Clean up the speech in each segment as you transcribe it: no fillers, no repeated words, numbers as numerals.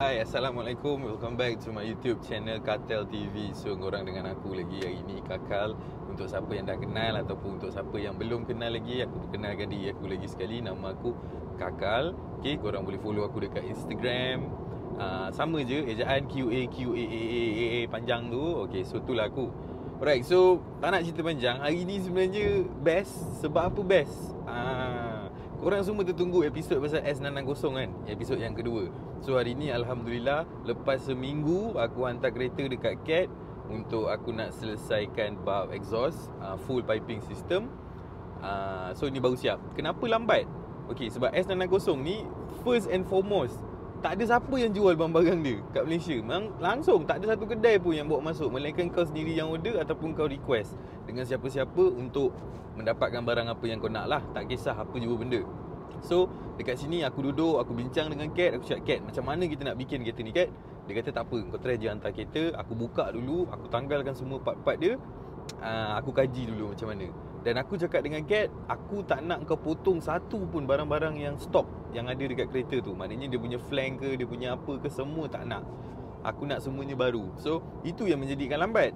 Hai, Assalamualaikum. Welcome back to my YouTube channel Kartel TV. So, korang dengan aku lagi hari ni, Kakal. Untuk siapa yang dah kenal ataupun untuk siapa yang belum kenal lagi, aku perkenalkan diri aku lagi sekali. Nama aku Kakal. Okay, korang boleh follow aku dekat Instagram. Sama je, ejaan QAQAAAA panjang tu. Okay, so itulah aku. Alright, so tak nak cerita panjang. Hari ni sebenarnya best. Sebab apa best? Korang semua tertunggu episod pasal S660 kan, episod yang kedua. So hari ni Alhamdulillah, lepas seminggu aku hantar kereta dekat CAT untuk aku nak selesaikan bab exhaust, full piping system. So ni baru siap. Kenapa lambat? Okay, sebab S660 ni first and foremost, tak ada siapa yang jual barang-barang dia kat Malaysia. Memang langsung tak ada satu kedai pun yang bawa masuk, melainkan kau sendiri yang order ataupun kau request dengan siapa-siapa untuk mendapatkan barang apa yang kau nak lah. Tak kisah apa jua benda. So dekat sini aku duduk, aku bincang dengan Kat. Aku cakap, Kat, macam mana kita nak bikin kereta ni, Kat? Dia kata tak apa, kau try je hantar kereta. Aku buka dulu, aku tanggalkan semua part-part dia. Aku kaji dulu macam mana. Dan aku cakap dengan Kat, aku tak nak kau potong satu pun barang-barang yang stok yang ada dekat kereta tu. Maknanya dia punya flank ke, dia punya apa ke, semua tak nak. Aku nak semuanya baru. So itu yang menjadikan lambat.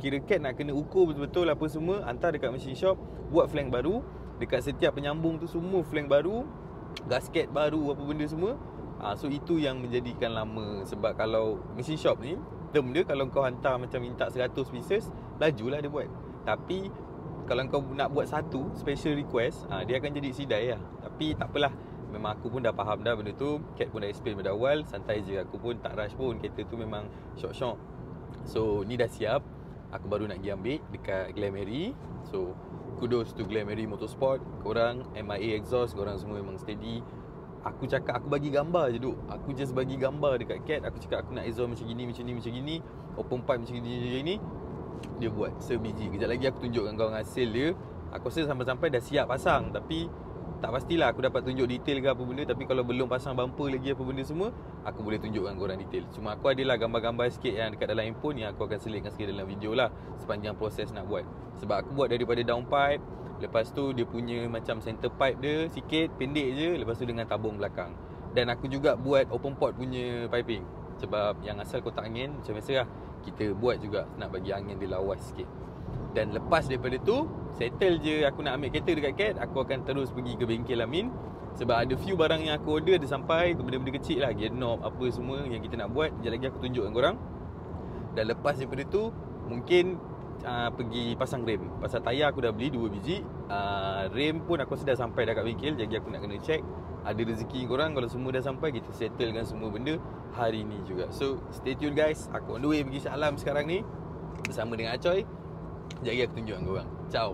Kira Kat nak kena ukur betul-betul apa semua, hantar dekat machine shop, buat flank baru. Dekat setiap penyambung tu semua flank baru, gasket baru, apa benda semua. So itu yang menjadikan lama. Sebab kalau machine shop ni, term dia kalau kau hantar macam minta 100 pieces, lajulah dia buat. Tapi kalau kau nak buat satu special request, dia akan jadi sidai lah. Tapi tak apalah, memang aku pun dah faham dah benda tu. Kat pun dah explain pada awal, santai je. Aku pun tak rush pun, kereta tu memang syok-syok. So ni dah siap. Aku baru nak pergi ambil dekat Glamary. So kudos to Glamary Motorsport. Korang MIA Exhaust, korang semua memang steady. Aku cakap, aku bagi gambar je duk. Aku just bagi gambar dekat Cat. Aku cakap aku nak exhaust macam gini, macam ni, macam gini, open pipe macam gini, macam gini. Dia buat sebiji. Kejap lagi aku tunjukkan kau hasil dia. Aku rasa sampai-sampai dah siap pasang. Tapi tak pastilah aku dapat tunjuk detail ke apa benda. Tapi kalau belum pasang bumper lagi apa benda semua, aku boleh tunjukkan korang detail. Cuma aku adalah gambar-gambar sikit yang dekat dalam handphone, yang aku akan selitkan sikit dalam video lah, sepanjang proses nak buat. Sebab aku buat daripada downpipe, lepas tu dia punya macam center pipe dia sikit, pendek je. Lepas tu dengan tabung belakang. Dan aku juga buat open port punya piping. Sebab yang asal kotak angin, macam biasa lah, kita buat juga nak bagi angin dia lawas sikit. Dan lepas daripada tu, settle je aku nak ambil kereta dekat Cat, aku akan terus pergi ke bengkel Amin. Sebab ada few barang yang aku order, dia sampai, benda-benda kecil lah, gear knob, apa semua yang kita nak buat. Sekejap lagi aku tunjukkan korang. Dan lepas daripada tu, mungkin pergi pasang rem. Pasal tayar aku dah beli 2 biji. Rem pun aku sudah sampai dekat bengkel. Jadi aku nak kena check. Ada rezeki korang, kalau semua dah sampai, kita settlekan semua benda hari ni juga. So stay tune guys. Aku on the way pergi Shah Alam sekarang ni bersama dengan Acoy. Sekejap lagi aku tunjukkan korang. Ciao.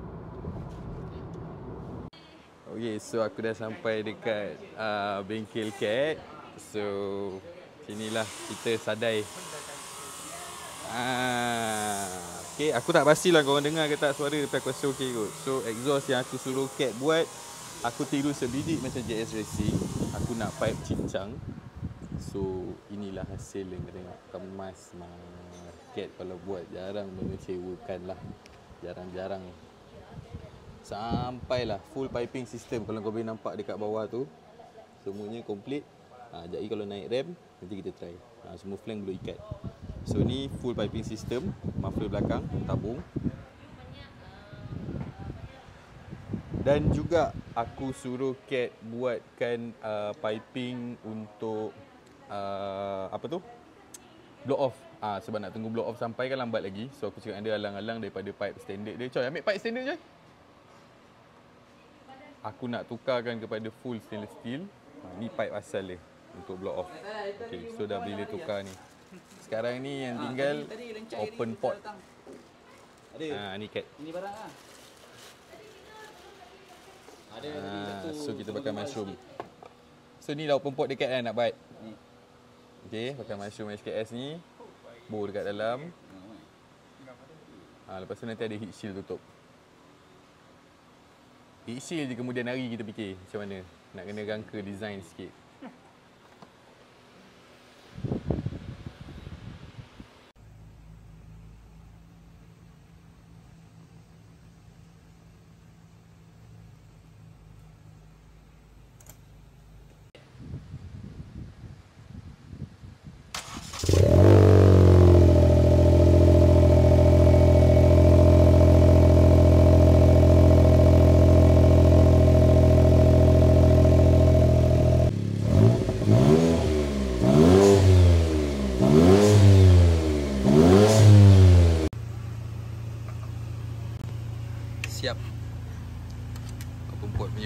Okay, so aku dah sampai dekat bengkel Cat. So sinilah kita sadai. Okay, aku tak pastilah korang dengar ke tak suara, tapi aku rasa okay kot. So exhaust yang aku suruh Cat buat, aku tiru sebiji macam JS Racing. Aku nak pipe cincang. So inilah hasil yang tengok. Kemas Cat kalau buat jarang mengecewakan lah. Jarang-jarang. Sampailah full piping system. Kalau kau boleh nampak dekat bawah tu, semuanya complete. Jadi kalau naik rem, nanti kita try. Semua flank boleh ikat. So ni full piping system, muffler belakang, tabung. Dan juga aku suruh Cat buatkan piping untuk apa tu? Blow off. Sebab nak tunggu blow off sampai kan lambat lagi. So aku cakap dia alang-alang daripada pipe standard dia. Coy, ambil pipe standard je. Aku nak tukarkan kepada full stainless steel. Ni pipe asal dia untuk blow off. Okay, so dah boleh tukar ni. Sekarang ni yang tinggal open port. Ni Cat. Ini barang ah. Ada satu. So kita pakai mushroom. So ni dah open port dekat kan nak buat. Okay, pakai mushroom HKS ni. Bor dekat dalam. Lepas tu nanti ada heat shield tutup. Heat shield je kemudian hari kita fikir macam mana nak kena rangka design sikit.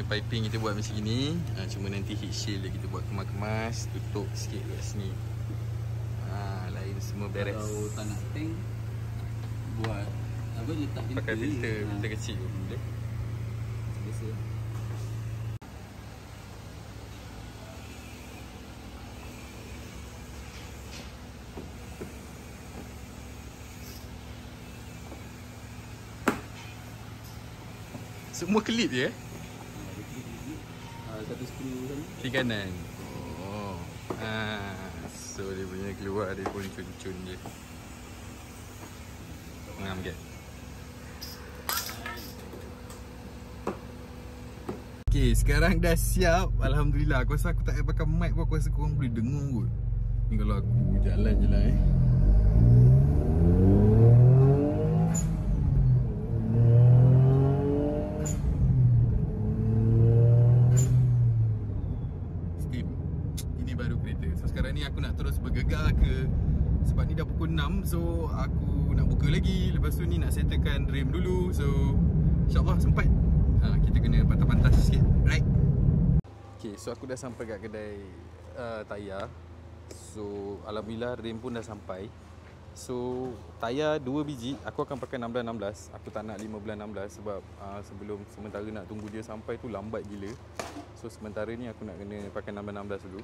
piping kita buat macam gini. Cuma nanti heat shield dia kita buat kemas-kemas, tutup sikit kat sini. Lain semua beres. Kalau tak nak tank, buat apa, letak filter. Pakai filter kecil pun boleh. Biasa. Semua kelip je Satu skru kan. kiri kanan. So dia punya keluar dia pun cun-cun je. Ngam ke. Okay, sekarang dah siap. Alhamdulillah. Aku rasa aku tak payah pakai mic pun, aku rasa korang boleh dengar kot. Ni kalau aku jalan je lah aku nak terus bergegar ke, sebab ni dah pukul 6. So aku nak buka lagi. Lepas tu ni nak settlekan rem dulu. So InsyaAllah sempat. Kita kena pantas-pantas sikit. Right. Okay, so aku dah sampai kat kedai tayar. So Alhamdulillah rem pun dah sampai. So tayar 2 biji. Aku akan pakai 16-16. Aku tak nak 15-16 sebab sebelum sementara nak tunggu dia sampai tu lambat gila. So sementara ni aku nak kena pakai 16-16 dulu.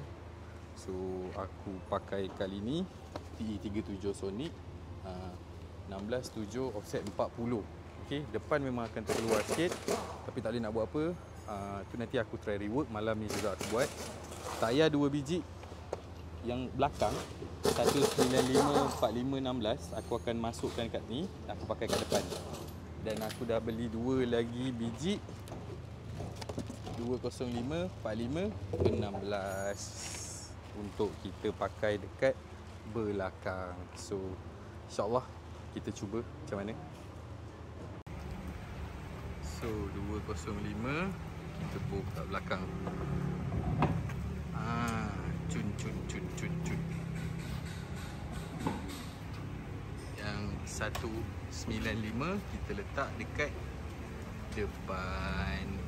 So aku pakai kali ni TE37 Sonic 16-7 offset 40. Okay, depan memang akan terkeluar sikit, tapi tak boleh nak buat apa. Tu nanti aku try rework. Malam ni juga aku buat. Tayar 2 biji. Yang belakang 195-45-16 aku akan masukkan kat ni. Aku pakai kat depan. Dan aku dah beli 2 lagi biji 205-45-16 untuk kita pakai dekat belakang. So InsyaAllah kita cuba macam mana. So 205 kita bor kat belakang. Cun. Yang 195 kita letak dekat depan.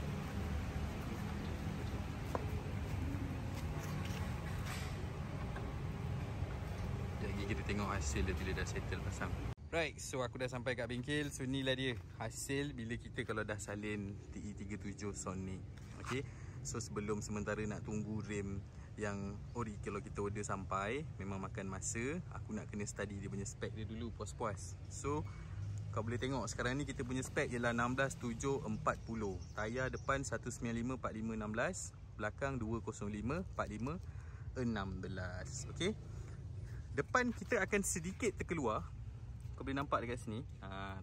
Kita tengok hasil dia bila dah settle pasang. Right, so aku dah sampai kat bengkel. So inilah dia hasil bila kita kalau dah salin TE37 Sonic. Okay, so sebelum sementara nak tunggu rem yang ori kalau kita order sampai, memang makan masa. Aku nak kena study dia punya spek dia dulu puas-puas. So kau boleh tengok sekarang ni kita punya spek ialah 16-7-40. Tayar depan 195-45-16, belakang 205-45-16. Okay, depan kita akan sedikit terkeluar. Kau boleh nampak dekat sini.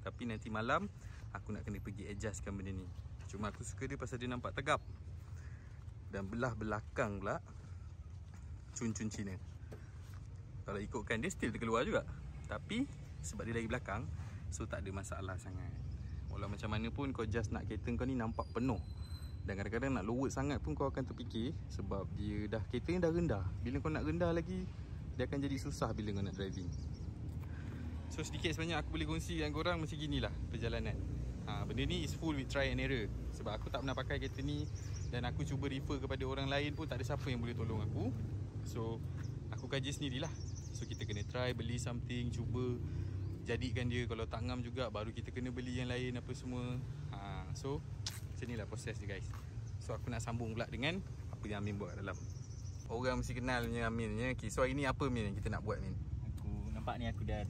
Tapi nanti malam aku nak kena pergi adjustkan benda ni. Cuma aku suka dia pasal dia nampak tegap. Dan belah belakang pula cun-cun Cina. Kalau ikutkan dia still terkeluar juga. Tapi sebab dia lagi belakang, so tak ada masalah sangat. Walau macam mana pun kau adjust nak kereta kau ni nampak penuh. Dan kadang-kadang nak lower sangat pun kau akan terfikir. Sebab dia dah, kereta ni dah rendah. Bila kau nak rendah lagi, dia akan jadi susah bila kau nak driving. So sedikit sebanyak aku boleh kongsi dengan korang macam ginilah perjalanan. Benda ni is full with try and error. Sebab aku tak pernah pakai kereta ni, dan aku cuba refer kepada orang lain pun tak ada siapa yang boleh tolong aku. So aku kaji sendirilah. So kita kena try beli something, cuba jadikan dia. Kalau tak ngam juga baru kita kena beli yang lain apa semua. So macam inilah proses dia guys. So aku nak sambung pula dengan apa yang Amin buat kat dalam. Orang mesti kenal punya Amin ni. Okay, so hari ni apa Min yang kita nak buat Min? Aku nampak ni aku dah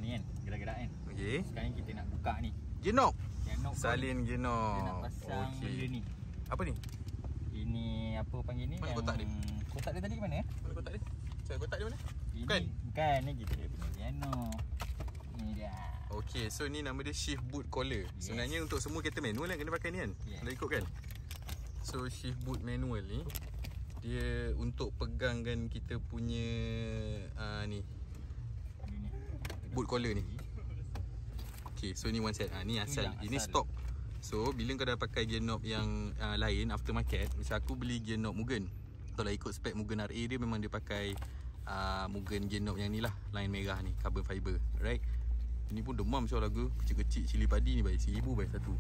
ni kan, gerak-gerak kan. Okay. Sekarang kita nak buka ni Genok. Genok. Salin genok. Kita nak pasang benda ni. Apa ni? Ini apa panggil ni? Mana kotak dia? Kotak dia tadi ke mana ya? Mana kotak dia? Cari kotak dia mana? Ini, Bukan? Bukan, ni kita punya genok. Ni dia. Okay, so ni nama dia shift boot collar. Yes. Sebenarnya untuk semua kereta manual yang kena pakai ni kan? Yes. Kalau ikut kan? So shift boot manual ni, dia untuk pegangkan kita punya ni boot collar ni. Okay, so ni one set. Ni asal. Ini stock. So bila kau dah pakai gear knob yang lain aftermarket, macam aku beli gear knob Mugen. Kalau ikut spek Mugen RA dia memang dia pakai Mugen gear knob yang ni lah, line merah ni, carbon fiber. Right. Ini pun demam macam lagu kecil-kecil cili padi ni baik 1000 baik satu.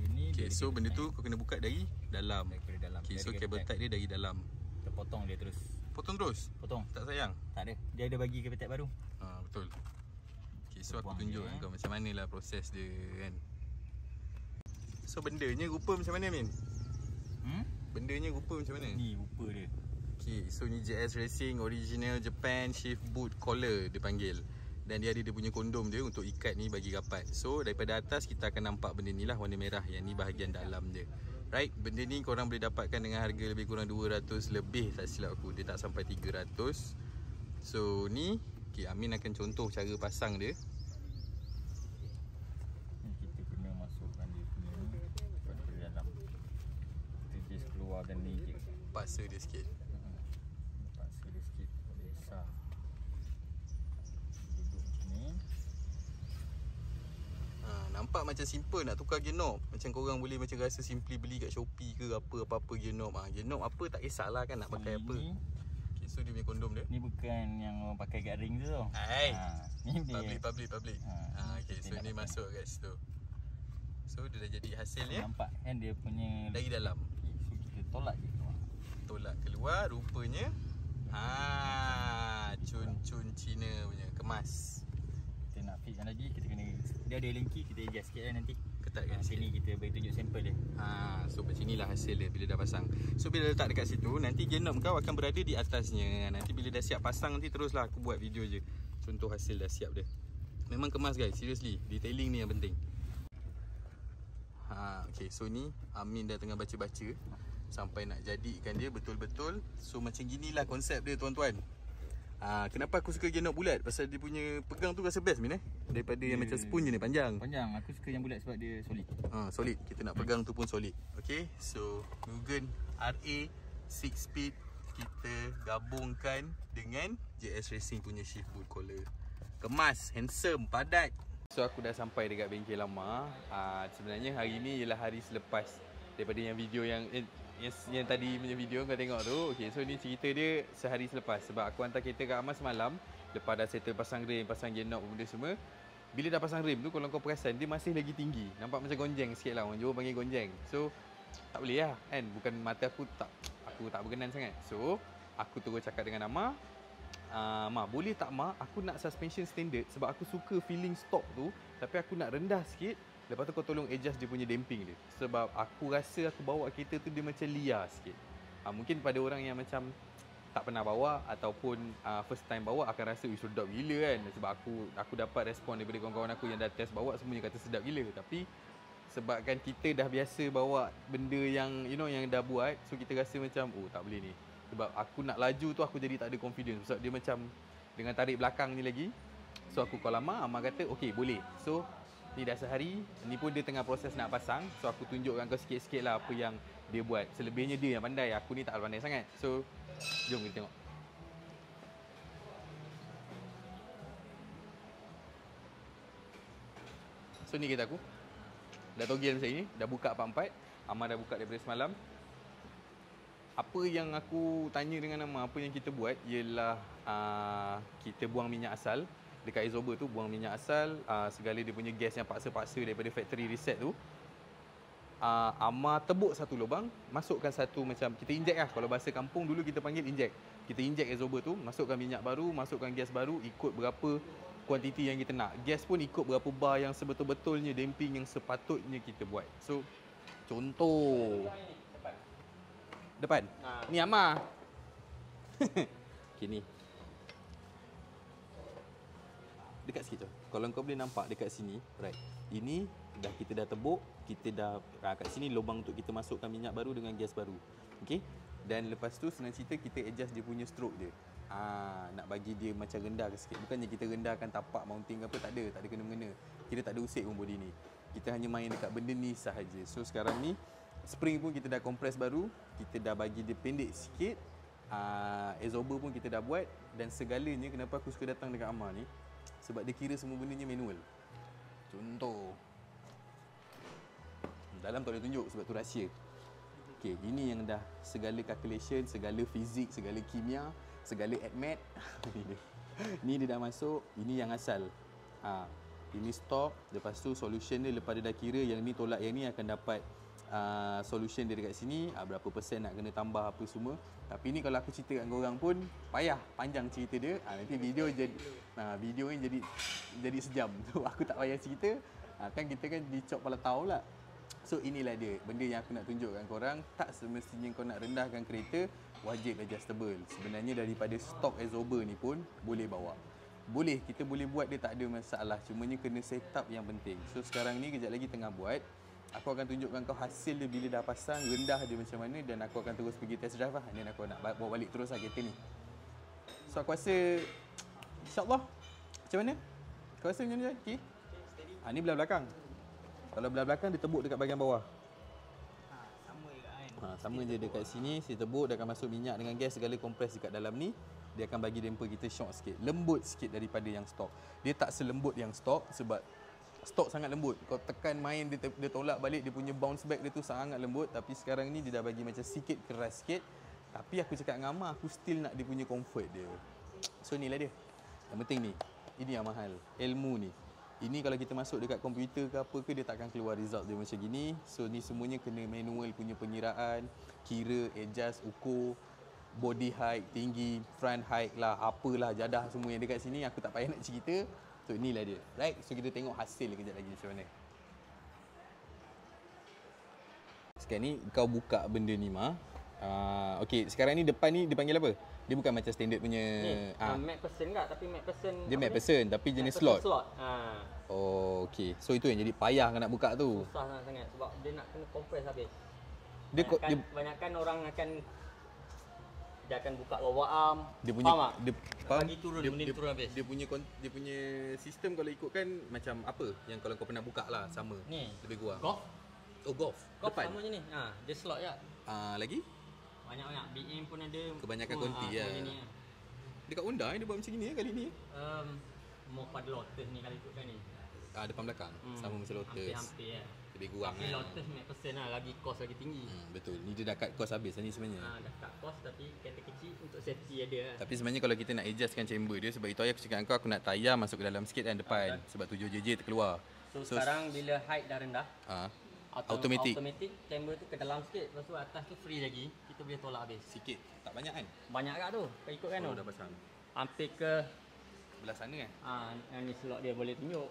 Ini Okay, so benda tu kau kena buka dari dalam. Daripada dalam. Okay, so Dari cable tag. tie dia dari dalam. Kita potong dia terus. Potong terus? Potong. Tak sayang? Tak ada. Dia ada bagi cable tag baru. Betul. Okay, so aku Buang tunjuk dia, kau macam mana lah proses dia kan. So bendanya rupa macam mana Min? Bendanya rupa macam mana? Ni rupa dia. Okay, so ni JS Racing Original Japan Shift Boot Collar dia panggil. Dan dia ada dia punya kondom dia untuk ikat ni bagi rapat. So daripada atas kita akan nampak benda ni lah warna merah. Yang ni bahagian dalam dia. Right, benda ni korang boleh dapatkan dengan harga lebih kurang 200 lebih tak silap aku. Dia tak sampai 300. So ni, okay, Amin akan contoh cara pasang dia. Ni kita kena masukkan dia punya ni daripada dalam. Kita just keluarkan ni je. Paksa dia sikit. Paksa dia sikit. Boleh besar. Duduk macam ni. Nampak macam simple nak tukar gear knob. Macam korang boleh macam rasa simply beli kat Shopee ke apa-apa gear knob. Gear knob apa tak kisahlah kan nak pakai apa. Okay, so dia punya kondom dia. Ni bukan yang orang pakai kat ring tu tau. Ni dia. Public. Okay, so ni masuk kat situ. So dia dah jadi hasilnya. Nampak kan dia punya Dari dalam. Okay, so kita tolak je keluar. Tolak keluar rupanya. Cun-cun Cina punya kemas. Kita nak fitkan lagi, kita kena, dia ada lengki, kita adjust sikit lah nanti. Ketatkan sini kita bagi tunjuk sampel dia. So macam inilah hasil dia bila dah pasang. So bila letak dekat situ, nanti gear knob kau akan berada di atasnya. Nanti bila dah siap pasang nanti teruslah aku buat video je. Contoh hasil dah siap dia. Memang kemas guys, seriously. Detailing ni yang penting. Okay, so ni Amin dah tengah baca-baca sampai nak jadikan dia betul-betul. So macam ginilah konsep dia tuan-tuan. Kenapa aku suka gear knob bulat? Pasal dia punya pegang tu rasa best Min daripada yang macam spoon je ni panjang. Panjang, aku suka yang bulat sebab dia solid. Solid, kita nak pegang tu pun solid. Okay, so Mugen RA 6 speed kita gabungkan dengan JS Racing punya shift boot collar. Kemas, handsome, padat. So aku dah sampai dekat bengkel lama. Sebenarnya hari ni ialah hari selepas daripada yang video yang tadi punya video kau tengok tu. Okay, so ni cerita dia sehari selepas. Sebab aku hantar kereta kat Amas semalam. Lepas dah settle pasang rem, pasang gear knob benda semua. Bila dah pasang rem tu, kalau kau perasan dia masih lagi tinggi. Nampak macam gonjeng sikit lah. Orang Johor panggil gonjeng. So tak boleh lah kan. Bukan mata aku tak berkenan sangat. So aku terus cakap dengan Amma, Ma boleh tak Ma, aku nak suspension standard. Sebab aku suka feeling stock tu. Tapi aku nak rendah sikit. Lepas tu kau tolong adjust dia punya damping dia. Sebab aku rasa aku bawa kereta tu dia macam liar sikit. Mungkin pada orang yang macam tak pernah bawa ataupun first time bawa akan rasa sedap gila kan. Sebab aku dapat respon daripada kawan-kawan aku yang dah test bawa, semuanya kata sedap gila. Tapi sebabkan kita dah biasa bawa benda yang yang dah buat, so kita rasa macam tak boleh ni. Sebab aku nak laju tu aku jadi tak ada confidence. Sebab dia macam dengan tarik belakang ni lagi. So aku call Amma kata okey boleh. So ni dah sehari, ni pun dia tengah proses nak pasang. So aku tunjukkan kau sikit-sikit lah apa yang dia buat. Selebihnya dia yang pandai, aku ni tak pandai sangat. So jom kita tengok. So ni kereta aku dah togel macam ni, dah buka part-part. Amma dah buka daripada semalam. Apa yang aku tanya dengan Amma, apa yang kita buat ialah kita buang minyak asal. Dekat exhauster tu buang minyak asal, segala dia punya gas yang paksa-paksa daripada factory reset tu. Amma tebuk satu lubang, masukkan satu macam kita inject lah. Kalau bahasa kampung dulu kita panggil inject. Kita inject exhauster tu, masukkan minyak baru, masukkan gas baru, ikut berapa kuantiti yang kita nak. Gas pun ikut berapa bar yang sebetul-betulnya damping yang sepatutnya kita buat. So contoh depan. Ni Amma. Okay ni. Dekat sikit tu. Kalau kau boleh nampak dekat sini, right. Ini dah kita dah tebuk, kita dah kat sini lubang untuk kita masukkan minyak baru dengan gas baru. Okey. Dan lepas tu senang cerita kita adjust dia punya stroke dia. Nak bagi dia macam rendah ke sikit. Bukannya kita rendahkan tapak mounting apa, tak ada kena-mengena. Kita tak ada usik pun body ni. Kita hanya main dekat benda ni sahaja. So sekarang ni spring pun kita dah compress baru, kita dah bagi dia pendek sikit. Exhauster pun kita dah buat. Dan segalanya kenapa aku suka datang dekat Amma ni, sebab dia kira semua bendanya manual. Contoh dalam tak boleh tunjuk sebab tu rahsia. Okay, ini yang dah segala calculation, segala fizik, segala kimia, segala admat. Ni dia dah masuk. Ini yang asal. Ini stock. Lepas tu solution dia lepas dia dah kira, yang ni tolak yang ni akan dapat solution dia dekat sini, berapa persen nak kena tambah apa semua. Tapi ni kalau aku cerita kat korang pun payah, panjang cerita dia. Nanti video ni jadi sejam. So aku tak payah cerita. Kan kita kan dicop kepala tahu lah. So inilah dia, benda yang aku nak tunjukkan korang. Tak semestinya kau nak rendahkan kereta, wajib adjustable. Sebenarnya daripada stock absorber ni pun boleh bawa. Boleh, kita boleh buat, dia tak ada masalah. Cumanya kena set up yang penting. So sekarang ni kejap lagi tengah buat. Aku akan tunjukkan kau hasil dia bila dah pasang, rendah dia macam mana. Dan aku akan terus pergi test drive lah. Dan aku nak bawa balik terus lah kereta ni. So aku rasa InsyaAllah. Macam mana? Kau rasa macam mana? Okay. Ni belah belakang. Kalau belah belakang dia tebuk dekat bahagian bawah. Sama je kan. Sama je dekat sini, saya tebuk, dia akan masuk minyak dengan gas segala kompres dekat dalam ni. Dia akan bagi damper kita shock sikit. Lembut sikit daripada yang stok. Dia tak selembut yang stok sebab stok sangat lembut. Kau tekan main dia tolak balik, dia punya bounce back dia tu sangat lembut. Tapi sekarang ni dia dah bagi macam sikit keras sikit. Tapi aku cakap dengan Amar, aku still nak dia punya comfort dia. So inilah dia. Yang penting ni, ini yang mahal. Ilmu ni. Ini kalau kita masuk dekat komputer ke apa ke, dia takkan keluar result dia macam gini. So ni semuanya kena manual punya pengiraan, kira, adjust, ukur, body height, tinggi, front height lah, apalah, jadah semua yang dekat sini aku tak payah nak cerita. So inilah dia. Right? So kita tengok hasil kejap lagi macam mana. Sekarang ni kau buka benda ni mah. Okey, sekarang ni depan ni dia panggil apa? Dia bukan macam standard punya MacPherson tak, tapi MacPherson dia MacPherson tapi jenis slot. Oh, okey. So itu yang jadi payah kan nak buka tu. Susah sangat sebab dia nak kena compress habis. Dia Banyakkan orang dia akan buka lower arm. Dia punya faham tak? dia Bagi turun, benda turun habis. Dia punya sistem kalau ikutkan macam apa yang kalau kau pernah buka lah sama. Ni. Lebih kurang. Golf. Oh, golf. Golf Depan. sama je ni. Dia slot je. Lagi? Banyak-banyak. BM pun ada. Kebanyakan konti lah. Dekat Honda dia buat macam ni kali ni. More pada Lotus ni kalau ikutkan ni. Depan belakang sama macam Lotus. Hampir-hampir ya. Lebih kurang tapi Lotus MacPherson lah, lagi kos lagi tinggi. Betul. Ni dia dah cut kos habis lah ni sebenarnya. Dah cut kos tapi kereta kecil untuk safety ada lah. Tapi sebenarnya kalau kita nak adjustkan chamber dia, sebab itu aku cakap dengan kau, aku nak tayar masuk ke dalam sikit dan depan. Sebab 7JJ terkeluar. So sekarang bila height dah rendah, automatic chamber tu ke dalam sikit, lepas tu atas tu free lagi, kita boleh tolak habis. Sikit, tak banyak kan? Banyak kat tu, kau ikut kan tu? Dah pasang. Hampir ke belah sana kan? yang ni slot dia boleh tunjuk.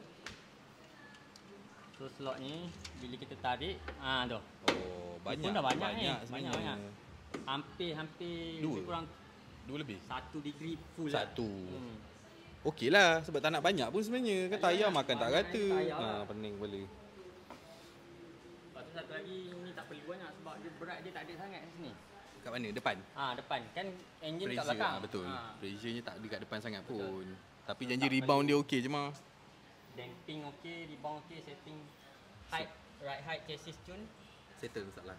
So slot ni bila kita tarik, tu. Oh, banyak. Pun dah banyak sebenarnya. Banyak. Hampir lebih kurang 2 lebih. 1 degree full 1. lah. Okey lah, sebab tak nak banyak pun sebenarnya. Kan tayar makan tak rata. Pening boleh. Lepas tu satu lagi, ni tak perlu banyak sebab dia berat dia tak ada sangat kat sini. Kat mana? Depan? Depan. Kan engine kat Pressure, belakang. betul. Pressure-nya tak ada kat depan sangat pun. Tapi janji rebound dia okey je mah. Damping okey, rebound okey, setting height, right height chassis tune. Settle masalah.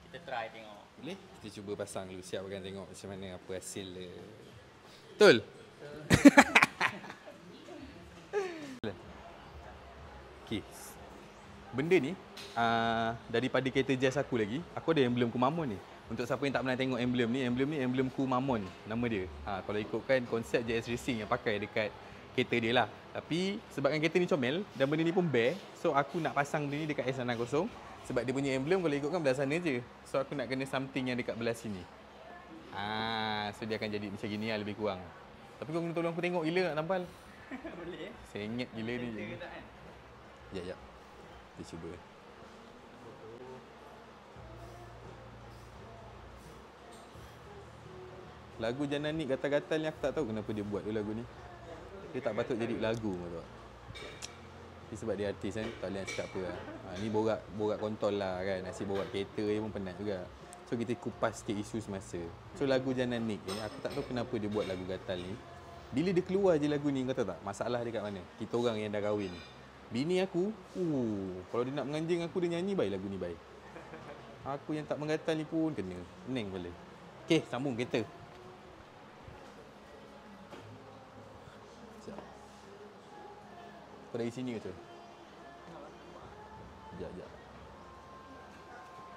Kita try tengok. Boleh? Kita cuba pasang dulu. Siapkan tengok macam mana apa hasil dia. Betul? Okey. Benda ni daripada kereta jazz aku lagi, aku ada emblem Kumamon ni. Untuk siapa yang tak pernah tengok emblem ni emblem Kumamon nama dia. Kalau ikutkan konsep JS Racing yang pakai dekat kereta dia lah. Tapi sebabkan kereta ni comel dan benda ni pun bare, so aku nak pasang benda ni dekat S60 sebab dia punya emblem kalau ikutkan belah sana je. So aku nak kena something yang dekat belah sini. So dia akan jadi macam gini lah lebih kurang. Tapi kau kena tolong aku tengok gila nak tampal. Boleh Sengit gila ni. Ya. Kita cuba. Lagu Jananik gatal-gatal ni aku tak tahu kenapa dia buat tu lagu ni. Dia tak patut jadi lagu tu. Tapi sebab dia artis kan, tak boleh nak cakap apa lah. Ni borak kontol lah kan. Asyik borak kereta dia pun penat juga. So kita kupas sikit isu semasa. So lagu Jananik ni, aku tak tahu kenapa dia buat lagu gatal ni. Bila dia keluar je lagu ni, kau tahu tak? Masalah dia kat mana? Kita orang yang dah kahwin. Bini aku, kalau dia nak menganjing aku, dia nyanyi baik lagu ni baik. Aku yang tak menggatal ni pun kena. Pening boleh. Okey, sambung kereta. Kau dari sini ke tu? Sekejap.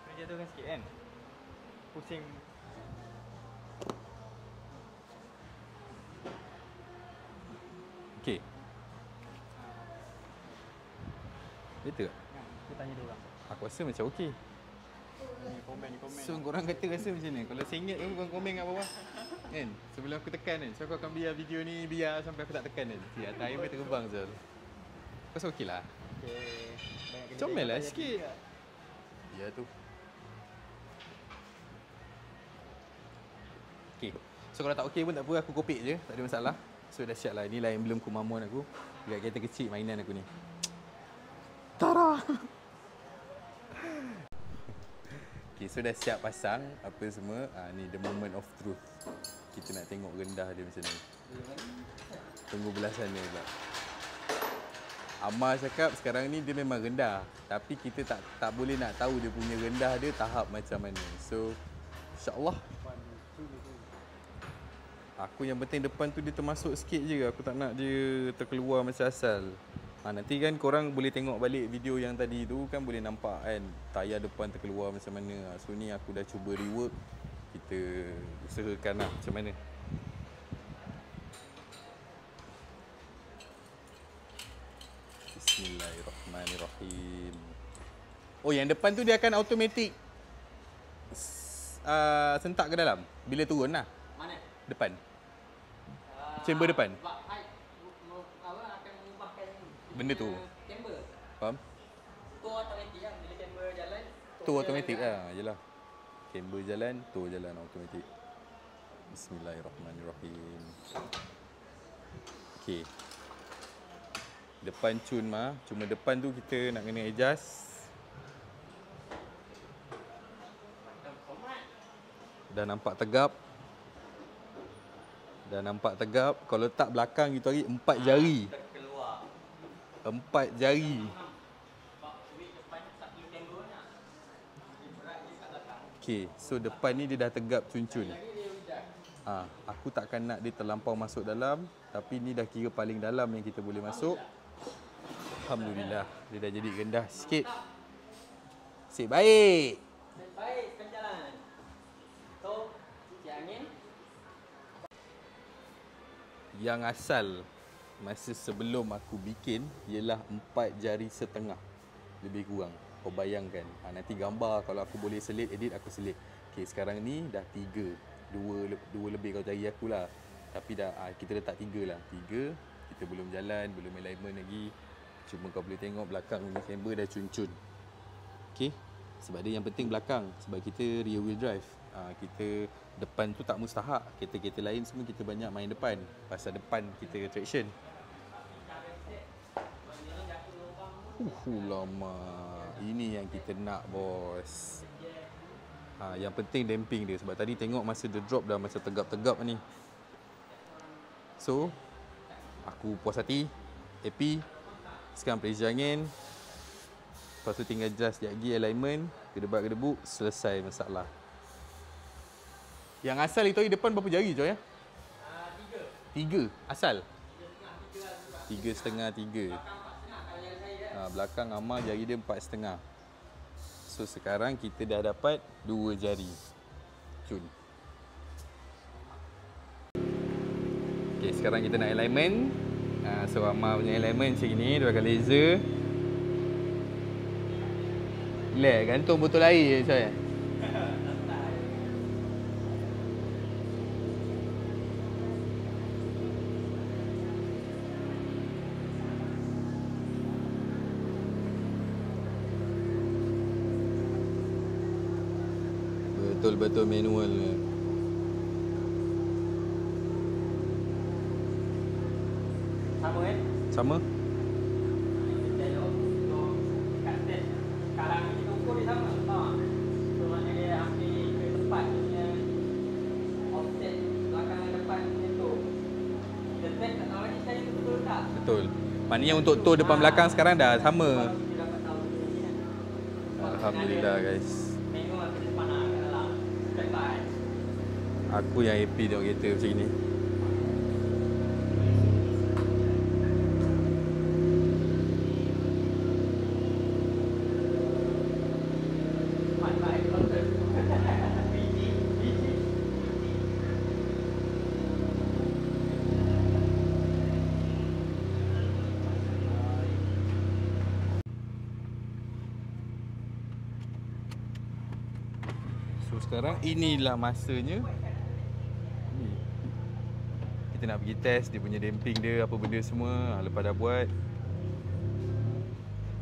Kena jatuhkan sikit kan? Pusing. Okey. Betul tak? Kita tanya dia orang. Aku rasa macam okey. Ni komen. So korang kata rasa macam ni? Kalau RM1 tu korang komen kat bawah kan? Sebelum aku tekan kan. So aku akan biar video ni biar sampai aku tak tekan kan. Si atas air terbang Zul. Aku rasa okey lah. Okey. Comel lah sikit. Ya tu. Okay. So kalau tak okey pun tak apa, aku kopik je. Tak ada masalah. So dah siap lah. Inilah emblem Kumamon aku. Dekat kereta kecil mainan aku ni. Tara! Okay, so dah siap pasang apa semua. Ni the moment of truth. Kita nak tengok rendah dia macam ni. Tunggu belah sana pula. Amar cakap sekarang ni dia memang rendah. Tapi kita tak boleh nak tahu dia punya rendah dia tahap macam mana. So, insyaAllah. Aku yang penting depan tu dia termasuk sikit je. Aku tak nak dia terkeluar macam asal. Nanti kan korang boleh tengok balik video yang tadi tu kan boleh nampak kan tayar depan terkeluar macam mana. So ni aku dah cuba rework. Kita usahakan lah macam mana. Bismillahirrahmanirrahim. Oh yang depan tu dia akan automatic sentak ke dalam bila turun lah. Mana? Depan. Chamber depan. Akan mengubahkan Benda tu. Chamber. Faham? Tu automatik lah. Bila chamber jalan. Tu automatik lah. Yelah. Chamber jalan, tu jalan automatik. Bismillahirrahmanirrahim. Okay. Depan cun mah. Cuma depan tu kita nak kena adjust. Dah nampak tegap. Kalau letak belakang gitu hari 4 jari. Terkeluar. 4 jari. Okay, so depan ni dia dah tegap cun-cun. Aku takkan nak dia terlampau masuk dalam. Tapi ni dah kira paling dalam yang kita boleh masuk. Alhamdulillah, dia dah jadi rendah sikit. Sip baik. Baik, sekarang jalan. So, cuci angin. Yang asal masa sebelum aku bikin ialah 4 jari setengah. Lebih kurang. Kau bayangkan. Nanti gambar kalau aku boleh selit edit aku selit. Okay, sekarang ni dah 3. Dua lebih kau cari aku lah. Tapi dah kita letak 3 lah. 3. Kita belum jalan, belum alignment lagi. Cuma kau boleh tengok belakang punya camber dah cun-cun. Okay. Sebab dia yang penting belakang. Sebab kita rear wheel drive. Kita depan tu tak mustahak. Kereta-kereta lain semua kita banyak main depan. Pasal depan kita traction. Lama. Ini yang kita nak bos. Yang penting damping dia. Sebab tadi tengok masa dia drop dah macam tegap-tegap ni. So aku puas hati, happy. Sekarang pressure angin. Lepas tu tinggal adjust sekejap lagi alignment. Gedebak-gedebuk, selesai masalah. Yang asal itu depan berapa jari Joy ya? 3. Asal? 3,5. Belakang Amar jari dia 4,5. So sekarang kita dah dapat 2 jari. Cun. Okay, sekarang kita nak alignment. So Amar punya alignment macam ni. Dia pakai laser. Relax, gantung botol air je Joy. Betul-betul manual. Sama kan? Sama? Sekarang ni kita ukur dia sama. So maknanya dia hampir ke tepat punya offset belakang dan depan macam tu. Kita test tak tahu lagi saya betul tak? Betul. Maknanya untuk tour depan belakang sekarang dah sama. Kita dapat tahu ni kan. Alhamdulillah guys. Manual ke depan lah kat dalam. Baik-baik. Aku yang happy tengok kereta macam ni. sekarang inilah masanya ni. Kita nak pergi test dia punya damping dia, apa benda semua. Lepas dah buat,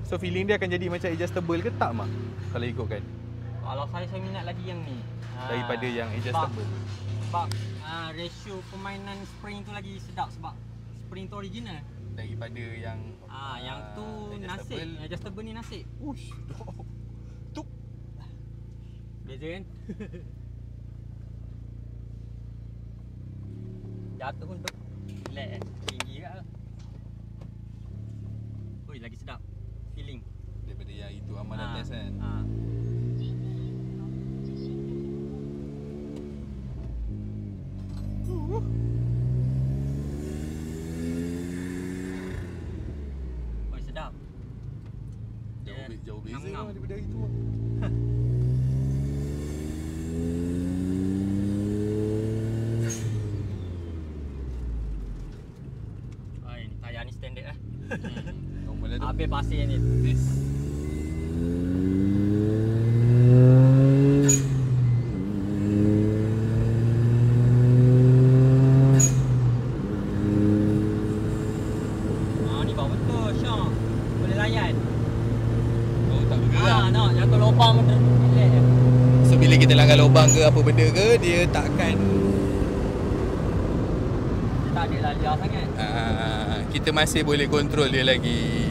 so feeling dia akan jadi macam adjustable ke tak Mak? Kalau ikutkan Kalau saya minat lagi yang ni. daripada yang adjustable. Sebab ratio permainan spring tu lagi sedap sebab spring tu original. Daripada yang Yang tu nasib. Adjustable ni nasib. Ush. Tup. Beza kan? Jatuh pun tu. Relax kan? Tinggi kat lah. Ui, lagi sedap. Feeling. Daripada yang itu amalan test kan. Ui, sedap. Jauh beza ngam-ngam. daripada hari tu. Ni tayar ni standard lah. Normal lah tu. Habis pasir ni. This. Ni bawa betul Syok. Boleh layan. Oh tak bergerak. No, jatuh lubang pun relax je. So bila kita langgar lubang ke apa benda ke, dia takkan Dia tak ada lajar sangat. kita masih boleh kontrol dia lagi.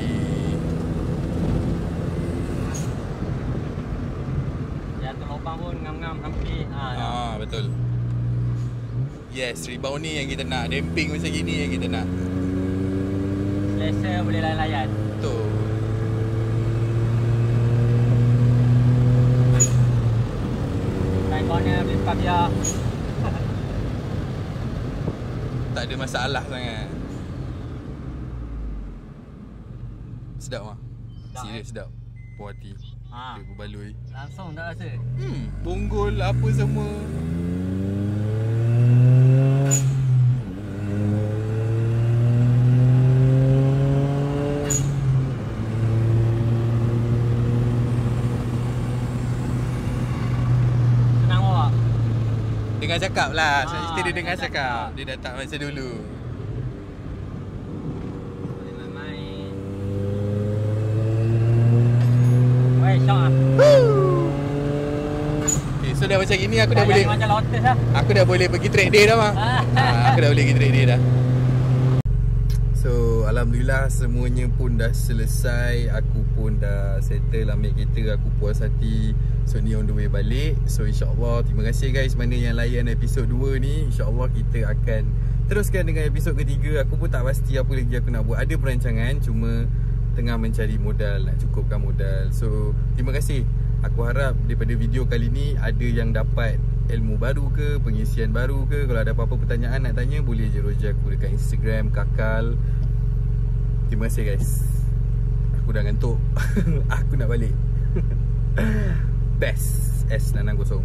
Jatuh lubang pun ngam-ngam hampir. Betul. Yes, rebound ni yang kita nak. Damping macam gini yang kita nak. Selesa boleh layan-layan. Betul. Time corner boleh buka biar. Tak ada masalah sangat. Sedap mah. Sedap, Serius sedap. Puas hati. Dia berbaloi. Langsung tak rasa. Bonggol apa semua. Senang bawa. Dengar cakap lah. Kita dia dengar cakap. Dia dah tak macam dulu. Boleh main-main. Weh, Syok lah. Okay, so dah macam gini aku dah boleh. Macam Lotus lah. Aku dah boleh pergi track day dah mah. Aku dah boleh pergi track day dah. So alhamdulillah semuanya pun dah selesai. Aku pun dah settle ambil kereta. Aku puas hati. So ni on the way balik. So insyaAllah terima kasih guys mana yang layan episod 2 ni. InsyaAllah kita akan teruskan dengan episod ketiga. Aku pun tak pasti apa lagi aku nak buat. Ada perancangan cuma tengah mencari modal, nak cukupkan modal. So terima kasih. Aku harap daripada video kali ni ada yang dapat ilmu baru ke, pengisian baru ke. Kalau ada apa-apa pertanyaan nak tanya, boleh je roja aku dekat Instagram Kakal. Terima kasih guys. Aku dah ngantuk. Aku nak balik. Best S66.